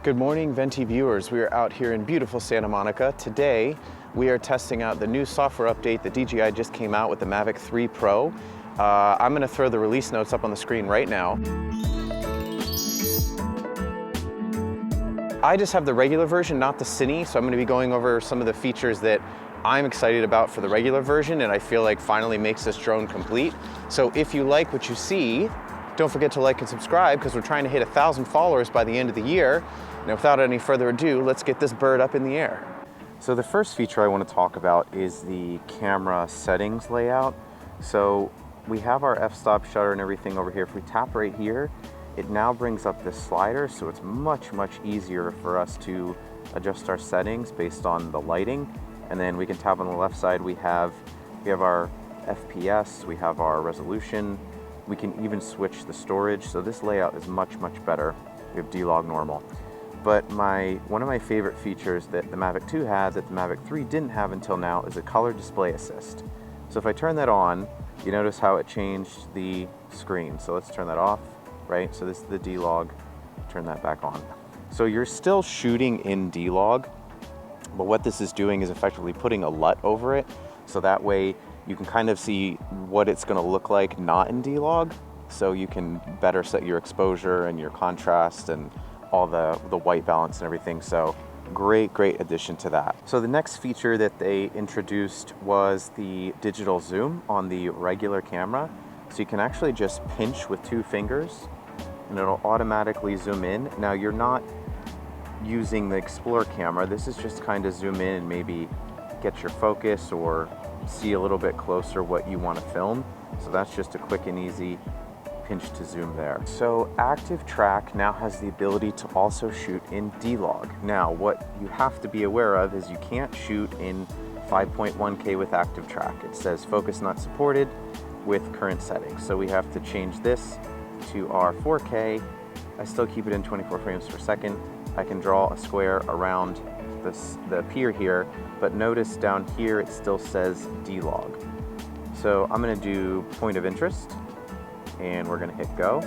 Good morning, Venti viewers. We are out here in beautiful Santa Monica. Today, we are testing out the new software update that DJI just came out with the Mavic 3 Pro. I'm gonna throw the release notes up on the screen right now. I just have the regular version, not the Cine, so I'm gonna be going over some of the features that I'm excited about for the regular version and I feel like finally makes this drone complete. So if you like what you see, don't forget to like and subscribe because we're trying to hit 1,000 followers by the end of the year. Now, without any further ado, let's get this bird up in the air. So the first feature I want to talk about is the camera settings layout. So we have our f-stop shutter and everything over here. If we tap right here, it now brings up this slider, so it's much easier for us to adjust our settings based on the lighting. And then we can tap on the left side, we have our FPS, we have our resolution, we can even switch the storage. So this layout is much better. We have D-Log normal. But one of my favorite features that the Mavic 2 had that the Mavic 3 didn't have until now is a color display assist. So if I turn that on, you notice how it changed the screen. So let's turn that off, right? So this is the D-Log, turn that back on. So you're still shooting in D-Log, but what this is doing is effectively putting a LUT over it. So that way you can kind of see what it's gonna look like not in D-Log. So you can better set your exposure and your contrast and all the white balance and everything. So great addition to that. So the next feature that they introduced was the digital zoom on the regular camera. So you can actually just pinch with 2 fingers and it'll automatically zoom in. Now you're not using the Explorer camera. This is just kind of zoom in and maybe get your focus or see a little bit closer what you want to film. So that's just a quick and easy pinch to zoom there. So ActiveTrack now has the ability to also shoot in D-Log. Now what you have to be aware of is you can't shoot in 5.1K with ActiveTrack. It says focus not supported with current settings. So we have to change this to our 4K. I still keep it in 24 frames per second. I can draw a square around the pier here, but notice down here it still says D-Log. So I'm gonna do point of interest and we're gonna hit go.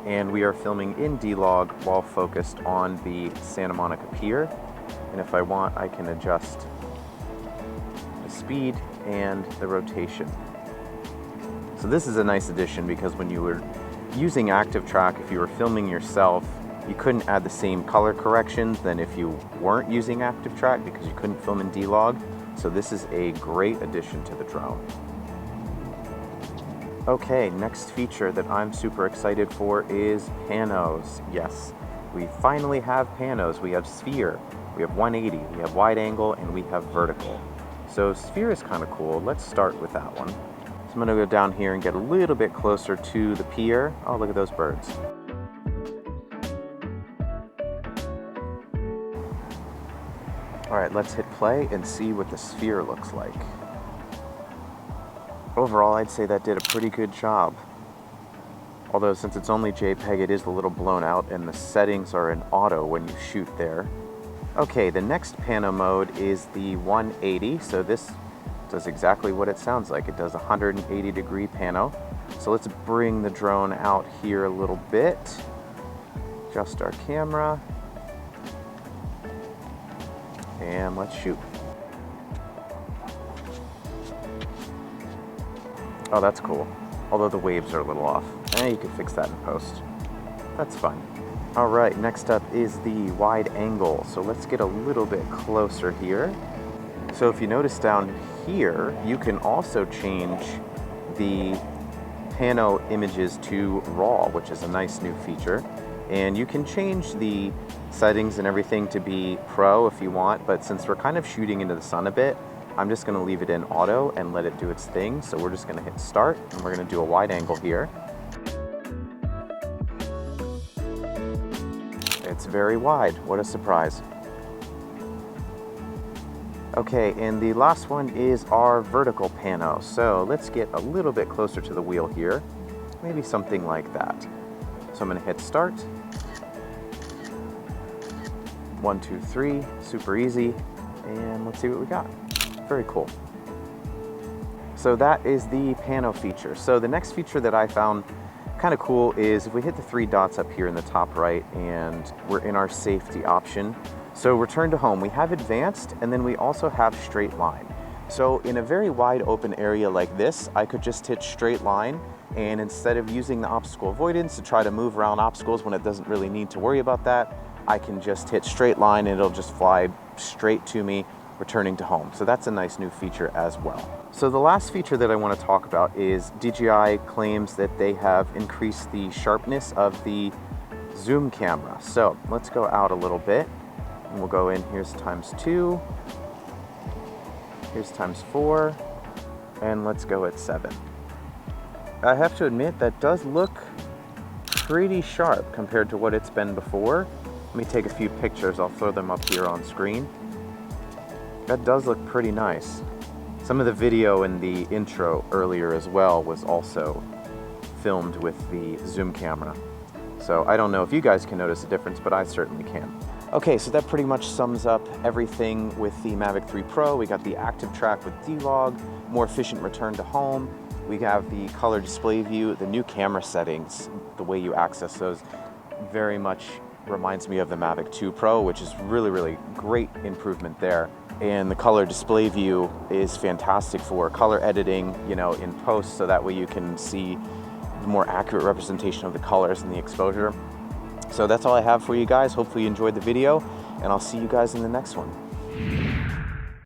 And we are filming in D-Log while focused on the Santa Monica Pier. And if I want, I can adjust the speed and the rotation. So this is a nice addition because when you were using ActiveTrack, if you were filming yourself, you couldn't add the same color corrections than if you weren't using ActiveTrack because you couldn't film in D-Log. So this is a great addition to the drone. Okay, next feature that I'm super excited for is panos. Yes, we finally have panos. We have sphere, we have 180, we have wide angle, and we have vertical. So sphere is kind of cool. Let's start with that one. So I'm gonna go down here and get a little bit closer to the pier. Oh, look at those birds. All right, let's hit play and see what the sphere looks like. Overall, I'd say that did a pretty good job. Although since it's only JPEG, it is a little blown out and the settings are in auto when you shoot there. Okay, the next pano mode is the 180. So this does exactly what it sounds like. It does 180-degree pano. So let's bring the drone out here a little bit. Adjust our camera. And let's shoot. Oh, that's cool. Although the waves are a little off. You can fix that in post. That's fine. All right, next up is the wide angle. So let's get a little bit closer here. So if you notice down here, you can also change the pano images to RAW, which is a nice new feature. And you can change the settings and everything to be pro if you want, but since we're kind of shooting into the sun a bit, I'm just gonna leave it in auto and let it do its thing. So we're just gonna hit start and we're gonna do a wide angle here. It's very wide, what a surprise. Okay, and the last one is our vertical pano. So let's get a little bit closer to the wheel here, maybe something like that. So I'm gonna hit start. 1, 2, 3, super easy. And let's see what we got. Very cool. So that is the pano feature. So the next feature that I found kind of cool is if we hit the 3 dots up here in the top right and we're in our safety option. So return to home, we have advanced and then we also have straight line. So in a very wide open area like this, I could just hit straight line, and instead of using the obstacle avoidance to try to move around obstacles when it doesn't really need to worry about that, I can just hit straight line and it'll just fly straight to me, returning to home. So that's a nice new feature as well. So the last feature that I want to talk about is DJI claims that they have increased the sharpness of the zoom camera. So let's go out a little bit and we'll go in. Here's ×2, here's ×4, and let's go at 7. I have to admit that does look pretty sharp compared to what it's been before. Let me take a few pictures, I'll throw them up here on screen. That does look pretty nice. Some of the video in the intro earlier as well was also filmed with the zoom camera. So I don't know if you guys can notice a difference, but I certainly can. Okay, so that pretty much sums up everything with the Mavic 3 Pro. We got the ActiveTrack with D-Log, more efficient return to home. We have the color display view, the new camera settings, the way you access those very much reminds me of the Mavic 2 Pro, which is really great improvement there. And the color display view is fantastic for color editing, you know, in post, so that way you can see the more accurate representation of the colors and the exposure. So that's all I have for you guys. Hopefully you enjoyed the video, and I'll see you guys in the next one.